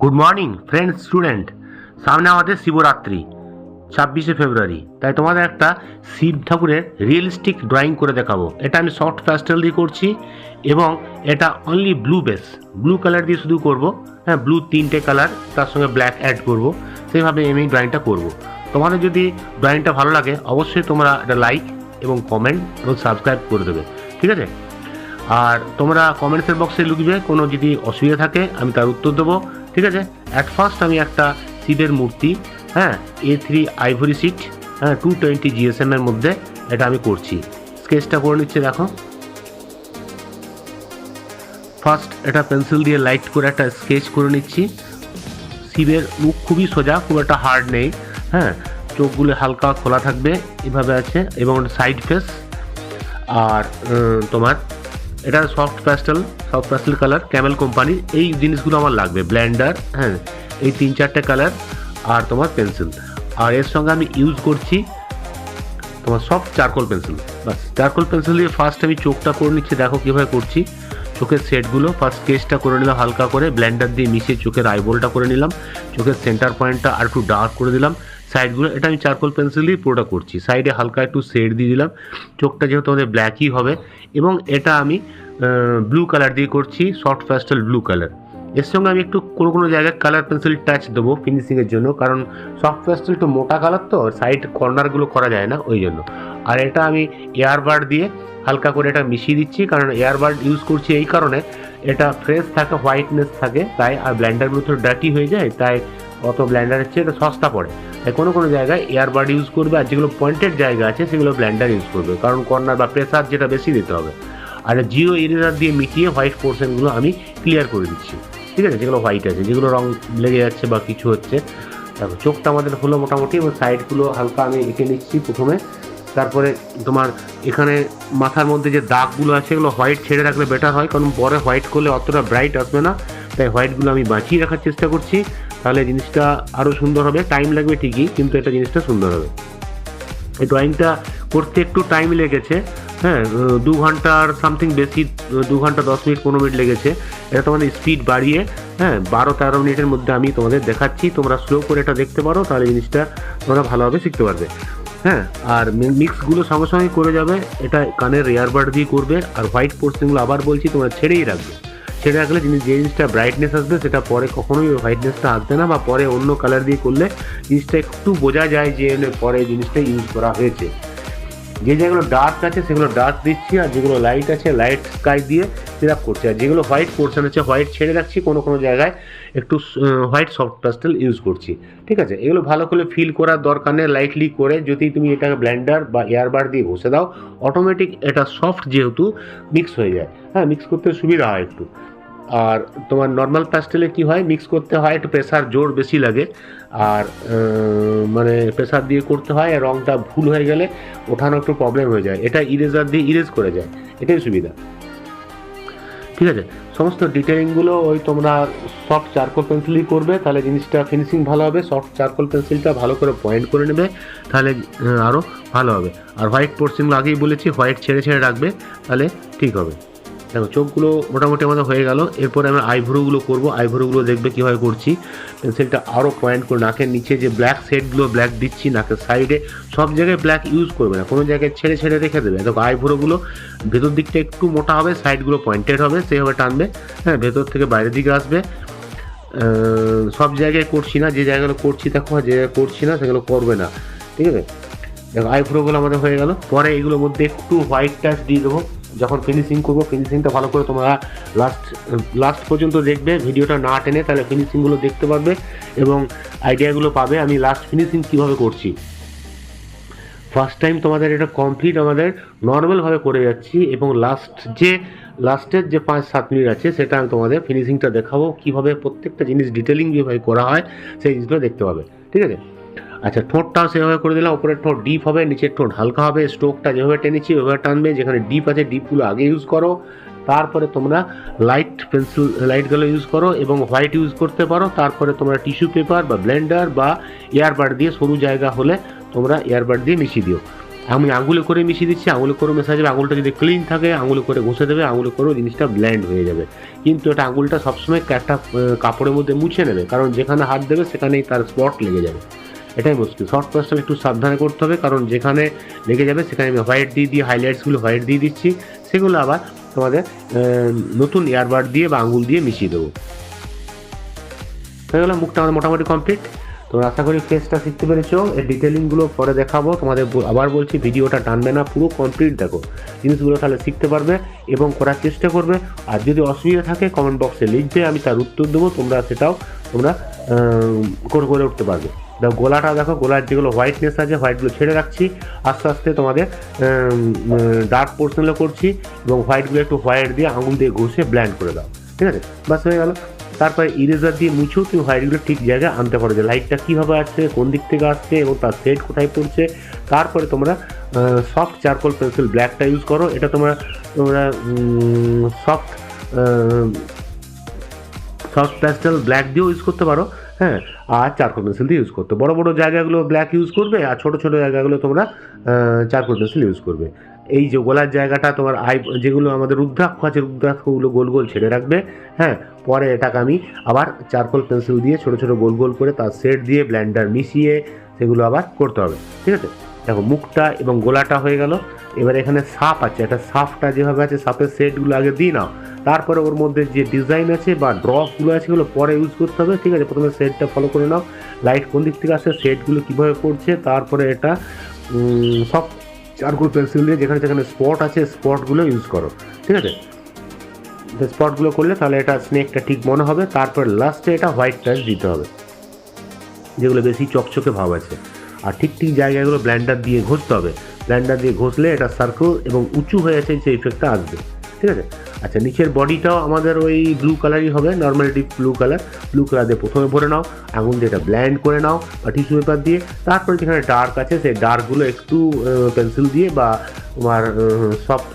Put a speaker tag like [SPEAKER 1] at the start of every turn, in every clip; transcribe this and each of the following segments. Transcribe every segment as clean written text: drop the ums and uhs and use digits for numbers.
[SPEAKER 1] Good morning friends student. সামনে আমাদের শিবরাত্রি 26শে ফেব্রুয়ারি, তাই তোমাদের একটা শিব ঠাকুরের রিয়েলিস্টিক ড্রয়িং করে দেখাবো। এটা আমি সফট প্যাস্টেল দিয়ে করছি এবং এটা only blue base, blue colour দিয়ে শুধু করব। হ্যাঁ, ব্লু 3টে কালার, তার সঙ্গে ব্ল্যাক অ্যাড করব। সেইভাবে আমি ড্রয়িংটা করব। তোমাদের যদি ড্রয়িংটা ভালো লাগে অবশ্যই তোমরা একটা লাইক এবং কমেন্ট এবং সাবস্ক্রাইব করে দেবে, ঠিক আছে? আর তোমরা কমেন্টসের বক্সে লিখবে কোনো যদি অসুবিধা থাকে, আমি তার উত্তর দেবো, ঠিক আছে? অ্যাট ফার্স্ট আমি একটা শিবের মূর্তি, হ্যাঁ, A3 Ivorysheet, হ্যাঁ, 220 GSM এর মধ্যে এটা আমি করছি। স্কেচটা করে নিচ্ছে, দেখো। ফার্স্ট এটা পেন্সিল দিয়ে লাইট করে একটা স্কেচ করে নিচ্ছি। শিবের মুখ খুবই সোজা, খুব একটা হার্ড নেই, হ্যাঁ, চোখগুলো হালকা খোলা থাকবে, এভাবে আছে, এবং সাইড ফেস। আর তোমার এটা soft pastel colour, Camel company. এই জিনিসগুলো আমার লাগবে, ব্লেন্ডার, হ্যাঁ, এই 3-4টে কালার, আর তোমার পেন্সিল। আর এর সঙ্গে আমি ইউজ করছি তোমার সফট চারকোল পেন্সিল। বাস, চারকোল পেন্সিল দিয়ে ফার্স্ট আমি চোখটা করে নিচ্ছি। দেখো কীভাবে করছি। চোখের সেটগুলো ফার্স্ট স্কেচটা করে নিলাম হালকা করে, ব্লেন্ডার দিয়ে মিশিয়ে চোখের আইবলটা করে নিলাম, চোখের সেন্টার পয়েন্টটা আর একটু ডার্ক করে দিলাম, সাইডগুলো এটা আমি চারকোল পেন্সিল দিয়ে পুরোটা করছি। সাইডে হালকা একটু শেড দিয়ে দিলাম, চোখটা যেহেতু আমাদের ব্ল্যাকই হবে। এবং এটা আমি ব্লু কালার দিয়ে করছি, সফট প্যাস্টেল ব্লু কালার। এর সঙ্গে আমি একটু কোনো জায়গায় কালার পেন্সিল টাচ দেবো ফিনিশিংয়ের জন্য, কারণ সফট প্যাস্টেল একটু মোটা কালার তো, সাইড কর্নারগুলো করা যায় না, ওই জন্য। আর এটা আমি এয়ারবাড দিয়ে হালকা করে এটা মিশিয়ে দিচ্ছি, কারণ এয়ারবাড ইউজ করছি এই কারণে এটা ফ্রেশ থাকে, হোয়াইটনেস থাকে, তাই। আর ব্লেন্ডারগুলো তো ডার্টি হয়ে যায়, তাই অত ব্লেন্ডারের চেয়ে এটা সস্তা পড়ে, তাই কোনো জায়গায় এয়ারবাড ইউজ করবে। আর যেগুলো পয়েন্টেড জায়গা আছে সেগুলো ব্লেন্ডার ইউজ করবে, কারণ কর্নার বা প্রেসার যেটা বেশি দিতে হবে। আর জিও ইরেজার দিয়ে মিটিয়ে হোয়াইট পোর্শনগুলো আমি ক্লিয়ার করে দিচ্ছি, ঠিক আছে? যেগুলো হোয়াইট আছে, যেগুলো রং লেগে যাচ্ছে বা কিছু হচ্ছে। দেখো চোখটা আমাদের হলো মোটামুটি, এবং সাইডগুলো হালকা আমি এঁকে নিচ্ছি প্রথমে। তারপরে তোমার এখানে মাথার মধ্যে যে দাগগুলো আছে এগুলো হোয়াইট ছেড়ে রাখলে বেটার হয়, কারণ পরে হোয়াইট করলে অতটা ব্রাইট আসবে না, তাই হোয়াইটগুলো আমি বাঁচিয়ে রাখার চেষ্টা করছি। তাহলে জিনিসটা আরও সুন্দর হবে। টাইম লাগবে ঠিকই, কিন্তু এটা জিনিসটা সুন্দর হবে। এই ড্রয়িংটা করতে একটু টাইম লেগেছে, হ্যাঁ, 2 ঘন্টার সামথিং বেশি, 2 ঘন্টা 10 মিনিট 15 মিনিট লেগেছে। এটা তোমাদের স্পিড বাড়িয়ে, হ্যাঁ, 12-13 মিনিটের মধ্যে আমি তোমাদের দেখাচ্ছি। তোমরা স্লো করে এটা দেখতে পারো, তাহলে জিনিসটা তোমরা ভালোভাবে শিখতে পারবে, হ্যাঁ। আর মিক্সগুলো সঙ্গে সঙ্গে করে যাবে, এটা কানের এয়ারবাড দিয়ে করবে। আর হোয়াইট পোর্শনগুলো আবার বলছি তোমরা ছেড়েই রাখবে। ছেড়ে রাখলে যে জিনিসটা ব্রাইটনেস আসবে সেটা পরে কখনোই হোয়াইটনেসটা আসবে না, বা পরে অন্য কালার দিয়ে করলে জিনিসটা একটু বোঝা যায় যে পরে জিনিসটা ইউজ করা হয়েছে। যে যেগুলো ডার্ক আছে সেগুলো ডার্ক দিচ্ছি, আর যেগুলো লাইট আছে লাইট স্কাই দিয়ে সিরাপ করছি। আর যেগুলো হোয়াইট পোর্শন আছে হোয়াইট ছেড়ে রাখছি, কোনো জায়গায় একটু হোয়াইট সফট প্যাস্টেল ইউজ করছি, ঠিক আছে? এগুলো ভালো করে ফিল করার দরকার নেই। লাইটলি করে যদি তুমি এটাকে ব্লেন্ডার বা এয়ারবার দিয়ে ঘষে দাও, অটোমেটিক এটা সফট যেহেতু মিক্স হয়ে যায়, হ্যাঁ, মিক্স করতে সুবিধা হয় একটু। আর তোমার নর্মাল প্যাস্টেলে কি হয়, মিক্স করতে হয় একটু প্রেসার জোর বেশি লাগে, আর মানে প্রেসার দিয়ে করতে হয়, আর রঙটা ভুল হয়ে গেলে ওঠানো একটু প্রবলেম হয়ে যায়। এটা ইরেজার দিয়ে ইরেজ করে যায়, এটাই সুবিধা, ঠিক আছে? সমস্ত ডিটেলিংগুলো ওই তোমরা সফট চারকোল পেন্সিলই করবে, তাহলে জিনিসটা ফিনিশিং ভালো হবে। সফট চারকোল পেন্সিলটা ভালো করে পয়েন্ট করে নেবে, তাহলে আরও ভালো হবে। আর হোয়াইট পোর্শনগুলো আগেই বলেছি হোয়াইট ছেড়ে রাখবে, তাহলে ঠিক হবে। দেখো চোখগুলো মোটামুটি আমাদের হয়ে গেল। এরপরে আমরা আইব্রোগুলো করবো। আইব্রোগুলো দেখবে কীভাবে করছি। পেন্সিলটা আরও পয়েন্ট করে নাকের নিচে যে ব্ল্যাক শেডগুলো ব্ল্যাক দিচ্ছি, নাকের সাইডে সব জায়গায় ব্ল্যাক ইউজ করবে না, কোনো জায়গায় ছেড়ে রেখে দেবে। দেখো আইব্রোগুলো ভেতর দিকটা একটু মোটা হবে, সাইডগুলো পয়েন্টেড হবে, সেইভাবে টানবে, হ্যাঁ, ভেতর থেকে বাইরের দিকে আসবে। সব জায়গায় করছি না, যে জায়গাগুলো করছি দেখো, যে জায়গায় করছি না সেগুলো করবে না, ঠিক আছে? দেখো আইব্রোগুলো আমাদের হয়ে গেল। পরে এগুলোর মধ্যে একটু হোয়াইট টাচ দিয়ে দেবো। যখন ফিনিশিং করবো, ফিনিশিংটা ভালো করে তোমরা লাস্ট পর্যন্ত দেখবে, ভিডিওটা না টেনে, তাহলে ফিনিশিংগুলো দেখতে পারবে এবং আইডিয়াগুলো পাবে আমি লাস্ট ফিনিশিং কীভাবে করছি। ফার্স্ট টাইম তোমাদের এটা কমপ্লিট আমাদের নর্মালভাবে করে যাচ্ছি, এবং লাস্টের যে 5-7 মিনিট আছে সেটা আমি তোমাদের ফিনিশিংটা দেখাবো, কীভাবে প্রত্যেকটা জিনিস ডিটেলিং যেভাবে করা হয় সেই জিনিসগুলো দেখতে পাবে, ঠিক আছে? আচ্ছা, ঠোঁটটাও সেভাবে করে দিলাম। উপরের ঠোঁট ডিপ হবে, নিচের ঠোঁট হালকা হবে। স্ট্রোকটা যেভাবে টেনেছি ওইভাবে টানবে, যেখানে ডিপ আছে ডিপগুলো আগে ইউজ করো। তারপরে তোমরা লাইটগুলো ইউজ করো এবং হোয়াইট ইউজ করতে পারো। তারপরে তোমরা টিস্যু পেপার বা ব্লেন্ডার বা এয়ারবাড দিয়ে, সরু জায়গা হলে তোমরা এয়ারবাড দিয়ে মিশিয়ে দিও। আমি আঙুলে করে মিশিয়ে দিচ্ছি, আঙুলে করে মেশা যাবে। আঙুলটা যদি ক্লিন থাকে আঙুলে করে ঘষে দেবে, আঙুলে করেও জিনিসটা ব্ল্যান্ড হয়ে যাবে। কিন্তু এটা আঙুলটা সবসময় একটা কাপড়ের মধ্যে মুছে নেবে, কারণ যেখানে হাত দেবে সেখানেই তার স্পট লেগে যাবে, এটাই মুশকিল। সফট পেস্টেল একটু সাবধানে করতে হবে, কারণ যেখানে লেগে যাবে সেখানে আমি হোয়াইট দিয়ে হাইলাইটসগুলো হোয়াইট দিয়ে দিচ্ছি, সেগুলো আবার তোমাদের নতুন এয়ারবাড দিয়ে বা আঙুল দিয়ে মিশিয়ে দেবো। হয়ে গেলো, মুখটা আমাদের মোটামুটি কমপ্লিট। তোমরা আশা করি ফেসটা শিখতে পেরেছো। এর ডিটেলিংগুলো পরে দেখাবো তোমাদের। আবার বলছি, ভিডিওটা টানবে না, পুরো কমপ্লিট দেখো জিনিসগুলো, তাহলে শিখতে পারবে এবং করার চেষ্টা করবে। আর যদি অসুবিধা থাকে কমেন্ট বক্সে লিখবে, আমি তার উত্তর দেবো, সেটাও তোমরা করে উঠতে পারবে। দেখো গলাটা দেখো, গলার যেগুলো হোয়াইটনেস আছে হোয়াইটগুলো ছেড়ে রাখছি, আস্তে আস্তে তোমাদের ডার্ক পোর্শনগুলো করছি এবং হোয়াইটগুলো একটু হোয়াইট দিয়ে আঙুল দিয়ে ঘষে ব্ল্যান্ড করে দাও, ঠিক আছে, বাস হয়ে গেল। তারপরে ইরেজার দিয়ে মুছেও তুমি হোয়াইটগুলো ঠিক জায়গায় আনতে পারো, যে লাইটটা কীভাবে আসছে, কোন দিক থেকে আসছে এবং তার শেড কোথায় পড়ছে। তারপরে তোমরা সফট চারকোল পেন্সিল ব্ল্যাকটা ইউজ করো, এটা তোমরা সফট প্যাস্টেল ব্ল্যাক দিয়েও ইউজ করতে পারো, হ্যাঁ। আর চারকোল পেন্সিল দিয়ে ইউজ করতে, বড় বড় জায়গাগুলো ব্ল্যাক ইউজ করবে, আর ছোটো ছোটো জায়গাগুলো তোমরা চারকোল পেন্সিল ইউজ করবে। এই যে গলার জায়গাটা তোমার যেগুলো আমাদের রুদ্রাক্ষ আছে, রুদ্রাক্ষগুলো গোল গোল ছেড়ে রাখবে, হ্যাঁ। পরে এটাকে আমি আবার চারকোল পেন্সিল দিয়ে ছোটো ছোটো গোল গোল করে তার শেড দিয়ে ব্লেন্ডার মিশিয়ে সেগুলো আবার করতে হবে, ঠিক আছে। দেখো মুখটা এবং গোলাটা হয়ে গেল। এবার এখানে সাপ আছে, একটা সাপটা যেভাবে আছে সাপের শেডগুলো আগে দিয়ে নাও, তারপরে ওর মধ্যে যে ডিজাইন আছে বা ড্রপগুলো আছে সেগুলো পরে ইউজ করতে হবে, ঠিক আছে। প্রথমে শেডটা ফলো করে নাও, লাইট কোন দিক থেকে আসছে, শেডগুলো কীভাবে পড়ছে, তারপরে এটা সব চারকোল পেন্সিল দিয়ে যেখানে যেখানে স্পট আছে স্পটগুলো ইউজ করো, ঠিক আছে। স্পটগুলো করলে তাহলে এটা স্নেকটা ঠিক মনে হবে। তারপর লাস্টে এটা হোয়াইট টাচ দিতে হবে, যেগুলো বেশি চকচকে ভাব আছে। আর ঠিক ঠিক জায়গাগুলো ব্লেন্ডার দিয়ে ঘষতে হবে, ব্লেন্ডার দিয়ে ঘষলে এটা সার্কেল এবং উঁচু হয়ে আছে যে ইফেক্টটা আসবে, ঠিক আছে। আচ্ছা, নিচের বডিটাও আমাদের ওই ব্লু কালারই হবে, নর্মালি ডিপ ব্লু কালার দিয়ে প্রথমে ভরে নাও, আঙুল দিয়ে এটা ব্ল্যান্ড করে নাও বা টিস্যু পেপার দিয়ে। তারপরে যেখানে ডার্ক আছে সেই ডার্কগুলো একটু পেন্সিল দিয়ে বা তোমার সফট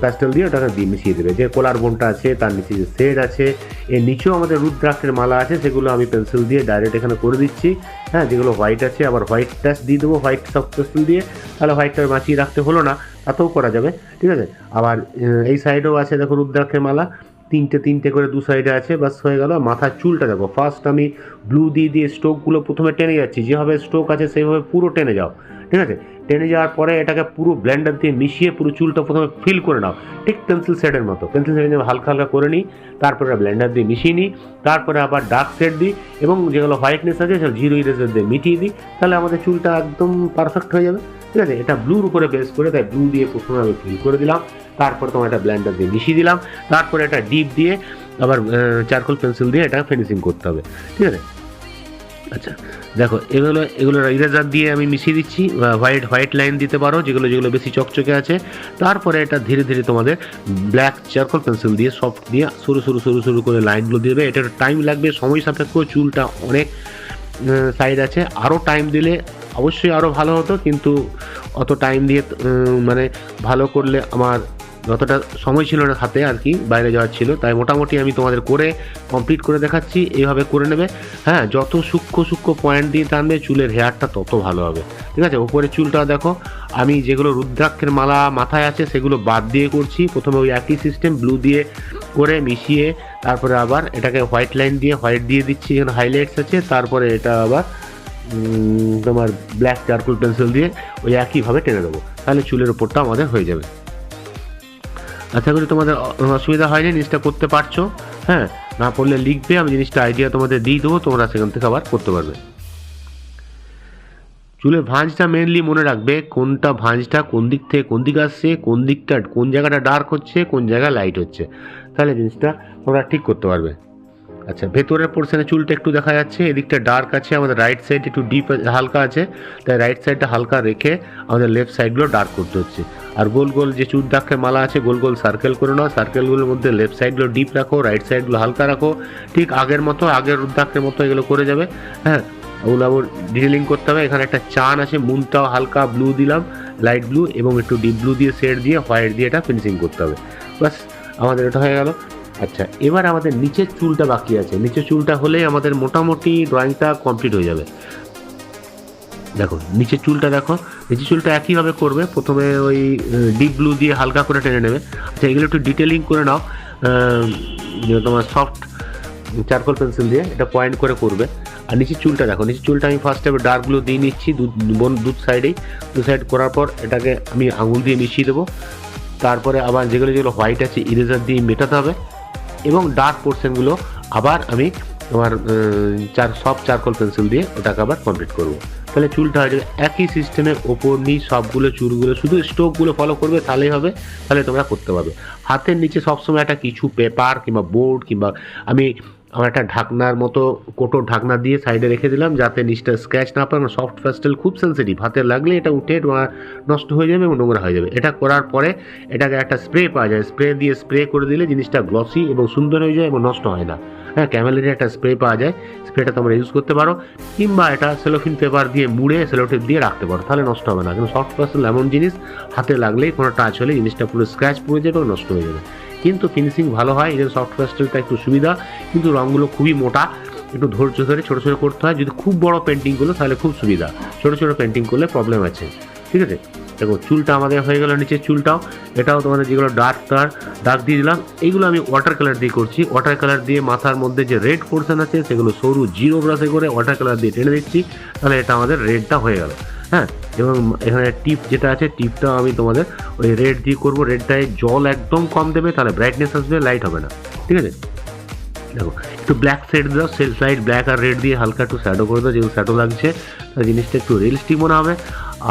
[SPEAKER 1] প্যাস্টেল দিয়ে ওটাকে দিয়ে মিশিয়ে দেবে। যে কলার বোনটা আছে তার নিচে যে শেড আছে, এর নিচেও আমাদের রুদ্রাক্ষের মালা আছে, সেগুলো আমি পেন্সিল দিয়ে ডাইরেক্ট এখানে করে দিচ্ছি, হ্যাঁ। যেগুলো হোয়াইট আছে আবার হোয়াইট টাচ দিয়ে দেবো, হোয়াইট সফট পেন্সিল দিয়ে, তাহলে হোয়াইটটা বাঁচিয়ে রাখতে হলো না, তাতেও করা যাবে, ঠিক আছে। আবার এই সাইডেও আছে দেখো রুদ্রাক্ষের মালা, তিনটে করে দু সাইডে আছে, বাস হয়ে গেল। মাথার চুলটা দেখো, ফার্স্ট আমি ব্লু দিয়ে স্ট্রোকগুলো প্রথমে টেনে যাচ্ছি, যেভাবে স্ট্রোক আছে সেইভাবে পুরো টেনে যাও, ঠিক আছে। টেনে যাওয়ার পরে এটাকে পুরো ব্লেন্ডার দিয়ে মিশিয়ে পুরো চুলটা প্রথমে ফিল করে নাও, ঠিক পেন্সিল শেডের মতো। পেন্সিল শেড হালকা হালকা করে নিই, তারপরে ব্লেন্ডার দিয়ে মিশিয়ে নিই, তারপরে আবার ডার্ক শেড দিই এবং যেগুলো হোয়াইটনেস আছে সেগুলো জিরো ইরেজার দিয়ে মিটিয়ে দিই, তাহলে আমাদের চুলটা একদম পারফেক্ট হয়ে যাবে, ঠিক আছে। এটা ব্লুর উপরে বেস করে, তাই ব্লু দিয়ে প্রথমে আমি ফিল করে দিলাম, তারপর তোমার এটা ব্লেন্ডার দিয়ে মিশিয়ে দিলাম, তারপরে এটা ডিপ দিয়ে আবার চারকোল পেন্সিল দিয়ে এটা ফিনিশিং করতে হবে, ঠিক আছে। আচ্ছা দেখো, এগুলো ইরেজার দিয়ে আমি মিশিয়ে দিচ্ছি, হোয়াইট লাইন দিতে পারো যেগুলো বেশি চকচকে আছে। তারপরে এটা ধীরে ধীরে তোমাদের ব্ল্যাক চারকোল পেন্সিল দিয়ে সফট দিয়ে সরু করে লাইনগুলো দেবে। এটা টাইম লাগবে, সময় সাপেক্ষ, চুলটা অনেক সাইড আছে, আরও টাইম দিলে অবশ্যই আরও ভালো হতো, কিন্তু অত টাইম দিয়ে মানে ভালো করলে আমার যতটা সময় ছিল না হাতে আর কি, বাইরে যাওয়ার ছিল, তাই মোটামুটি আমি তোমাদের করে কমপ্লিট করে দেখাচ্ছি। এইভাবে করে নেবে, হ্যাঁ। যত সূক্ষ্ম পয়েন্ট দিয়ে টানবে চুলের হেয়ারটা তত ভালো হবে, ঠিক আছে। ওপরে চুলটা দেখো, আমি যেগুলো রুদ্রাক্ষের মালা মাথায় আছে সেগুলো বাদ দিয়ে করছি। প্রথমে ওই একই সিস্টেম ব্লু দিয়ে করে মিশিয়ে, তারপরে আবার এটাকে হোয়াইট লাইন দিয়ে হোয়াইট দিয়ে দিচ্ছি, এখানে হাইলাইটস আছে, তারপরে এটা আবার তোমার ব্ল্যাক চারকোল পেন্সিল দিয়ে ওই একইভাবে টেনে দেবো, তাহলে চুলের ওপরটা আমাদের হয়ে যাবে। আশা করি তোমাদের অসুবিধা হয়নি, জিনিসটা করতে পারছো, হ্যাঁ। না পড়লে লিখবে, আমি জিনিসটা আইডিয়া তোমাদের দিয়ে দেবো, তোমরা সেখান থেকে আবার করতে পারবে। চুলের ভাঁজটা মেনলি মনে রাখবে, কোনটা ভাঁজটা কোন দিক থেকে কোন দিকে আসছে, কোন জায়গাটা ডার্ক হচ্ছে, কোন জায়গা লাইট হচ্ছে, তাহলে জিনিসটা তোমরা ঠিক করতে পারবে। আচ্ছা, ভেতরের পোর্শনে চুলটা একটু দেখা যাচ্ছে, এদিকটা ডার্ক আছে, আমাদের রাইট সাইড একটু ডিপ হালকা আছে, তাই রাইট সাইডটা হালকা রেখে আমাদের লেফট সাইডগুলো ডার্ক করতে হচ্ছে। আর গোল যে রুদ্রাক্ষের মালা আছে গোল সার্কেল করে নাও, সার্কেলগুলোর মধ্যে লেফট সাইডগুলো ডিপ রাখো, রাইট সাইডগুলো হালকা রাখো, ঠিক আগের রুদ্রাক্ষের মতো এগুলো করে যাবে, হ্যাঁ। ওগুলো আবার ডিটেলিং করতে হবে। এখানে একটা চান আছে, মুনটাও হালকা ব্লু দিলাম, লাইট ব্লু এবং একটু ডিপ ব্লু দিয়ে শেড দিয়ে হোয়াইট দিয়ে এটা ফিনিশিং করতে হবে, বাস আমাদের এটা হয়ে গেল। আচ্ছা, এবার আমাদের নিচের চুলটা বাকি আছে, নিচের চুলটা হলেই আমাদের মোটামুটি ড্রয়িংটা কমপ্লিট হয়ে যাবে। দেখো নিচের চুলটা দেখো, নিচের চুলটা একইভাবে করবে। প্রথমে ওই ডিপ ব্লু দিয়ে হালকা করে টেনে নেবে। আচ্ছা এগুলো একটু ডিটেলিং করে নাও তোমার সফট চারকোল পেন্সিল দিয়ে, এটা পয়েন্ট করে করবে। আর নিচের চুলটা দেখো, নিচের চুলটা আমি ফার্স্ট টাইমে ডার্ক ব্লু দিয়ে নিচ্ছি দু সাইডেই, দু সাইড করার পর এটাকে আমি আঙুল দিয়ে মিশিয়ে দেবো। তারপরে আবার যেগুলো যেগুলো হোয়াইট আছে ইরেজার দিয়ে মেটাতে হবে, এবং ডার্ক পোর্শনগুলো আবার আমি তোমার সফট চারকোল পেন্সিল দিয়ে ওটাকে আবার কমপ্লিট করবো। তাহলে চুলটা হয়ে যাবে। একই সিস্টেমের ওপর নিচ সবগুলো চুলগুলো শুধু স্ট্রোকগুলো ফলো করবে, তাহলেই হবে, তাহলে তোমরা করতে পারবে। হাতের নিচে সবসময় একটা কিছু পেপার কিংবা বোর্ড কিংবা আমার একটা ঢাকনার মতো কোটোর ঢাকনা দিয়ে সাইডে রেখে দিলাম, যাতে নিচটা স্ক্র্যাচ না পায়। সফট প্যাস্টেল খুব সেন্সিটিভ, হাতে লাগলে এটা উঠে নষ্ট হয়ে যাবে এবং নোংরা হয়ে যাবে। এটা করার পরে এটাকে একটা স্প্রে পাওয়া যায়, স্প্রে দিয়ে স্প্রে করে দিলে জিনিসটা গ্লসি এবং সুন্দর হয়ে যায় এবং নষ্ট হয় না। হ্যাঁ, ক্যামেলের একটা স্প্রে পাওয়া যায়, স্প্রেটা তোমরা ইউজ করতে পারো, কিংবা এটা সেলোফিন পেপার দিয়ে মুড়ে সেলোটেপ দিয়ে রাখতে পারো, তাহলে নষ্ট হবে না। কিন্তু সফট প্যাস্টেল এমন জিনিস, হাতে লাগলেই কোনো টাচ হলে জিনিসটা পুরো স্ক্র্যাচ পড়ে যাবে এবং নষ্ট হয়ে যাবে। কিন্তু ফিনিশিং ভালো হয়। এই যে সফট প্যাস্টেলটা একটু সুবিধা, কিন্তু রঙগুলো খুবই মোটা, একটু ধৈর্য ধরে ছোটো ছোটো করতে হয়। যদি খুব বড় পেন্টিং করলো তাহলে খুব সুবিধা, ছোটো ছোটো পেন্টিং করলে প্রবলেম আছে। ঠিক আছে, দেখো চুলটা আমাদের হয়ে গেল, নিচের চুলটাও। এটাও তোমাদের যেগুলো ডার্ক দিয়ে দিলাম, এইগুলো আমি ওয়াটার কালার দিয়ে করছি। ওয়াটার কালার দিয়ে মাথার মধ্যে যে রেড পোর্শন আছে সেগুলো সরু জিরো ব্রাশে করে ওয়াটার কালার দিয়ে টেনে দিচ্ছি, তাহলে এটা আমাদের রেডটা হয়ে গেল। হ্যাঁ, এবং এখানে টিপ যেটা আছে, টিপটাও আমি তোমাদের ওই রেড দিয়ে করবো। রেডটায় জল একদম কম দেবে, তাহলে ব্রাইটনেস আসবে, লাইট হবে না। ঠিক আছে, দেখো একটু ব্ল্যাক শেড দাও, সাইড ব্ল্যাক আর রেড দিয়ে হালকা একটু শ্যাডো করে দাও, যেহেতু শ্যাডো লাগছে তাই জিনিসটা একটু রিয়েলিস্টিক মনে হবে।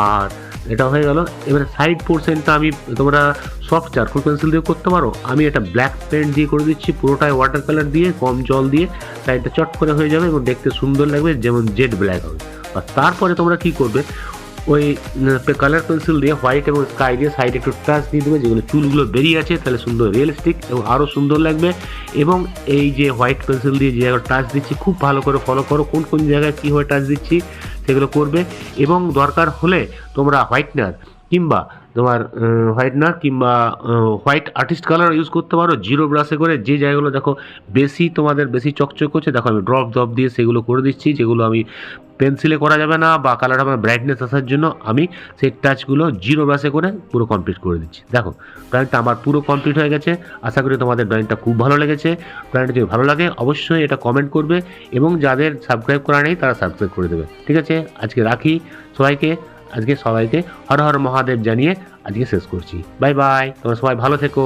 [SPEAKER 1] আর এটা হয়ে গেল। এবারে সাইড পোর্শনটা আমি তোমরা সফট চারকোল পেন্সিল দিয়ে করতে পারো, আমি এটা ব্ল্যাক পেন্ট দিয়ে করে দিচ্ছি, পুরোটাই ওয়াটার কালার দিয়ে কম জল দিয়ে, সাইডটা চট করে হয়ে যাবে এবং দেখতে সুন্দর লাগবে, যেমন জেড ব্ল্যাক হবে। আর তারপরে তোমরা কি করবে, ওই কালার পেন্সিল দিয়ে হোয়াইট এবং স্কাই দিয়ে সাইডে একটু টাচ দিয়ে দেবে, যেগুলো চুলগুলো বেরিয়ে আছে, তাহলে সুন্দর রিয়েলিস্টিক এবং আরও সুন্দর লাগবে। এবং এই যে হোয়াইট পেন্সিল দিয়ে যে জায়গায় টাচ দিচ্ছি, খুব ভালো করে ফলো করো কোন কোন জায়গায় কীভাবে টাচ দিচ্ছি, সেগুলো করবে। এবং দরকার হলে তোমরা হোয়াইটনার কিংবা হোয়াইট আর্টিস্ট কালার ইউজ করতে পারো, জিরো ব্রাশে করে। যে জায়গাগুলো দেখো তোমাদের বেশি চকচক করছে, দেখো আমি ড্রপ দিয়ে সেগুলো করে দিচ্ছি, যেগুলো আমি পেন্সিলে করা যাবে না বা কালার আমার ব্রাইটনেস আসার জন্য আমি সেই টাচগুলো জিরো ব্রাশে করে পুরো কমপ্লিট করে দিচ্ছি। দেখো ড্রয়িংটা আমার পুরো কমপ্লিট হয়ে গেছে। আশা করি তোমাদের ড্রয়িংটা খুব ভালো লেগেছে। ড্রয়িংটা যদি ভালো লাগে অবশ্যই এটা কমেন্ট করবে, এবং যাদের সাবস্ক্রাইব করা নেই তারা সাবস্ক্রাইব করে দেবে। ঠিক আছে, আজকে রাখি। সবাইকে হর হর মহাদেব জানিয়ে আজকে শেষ করছি। বাই বাই, তোমরা সবাই ভালো থেকো।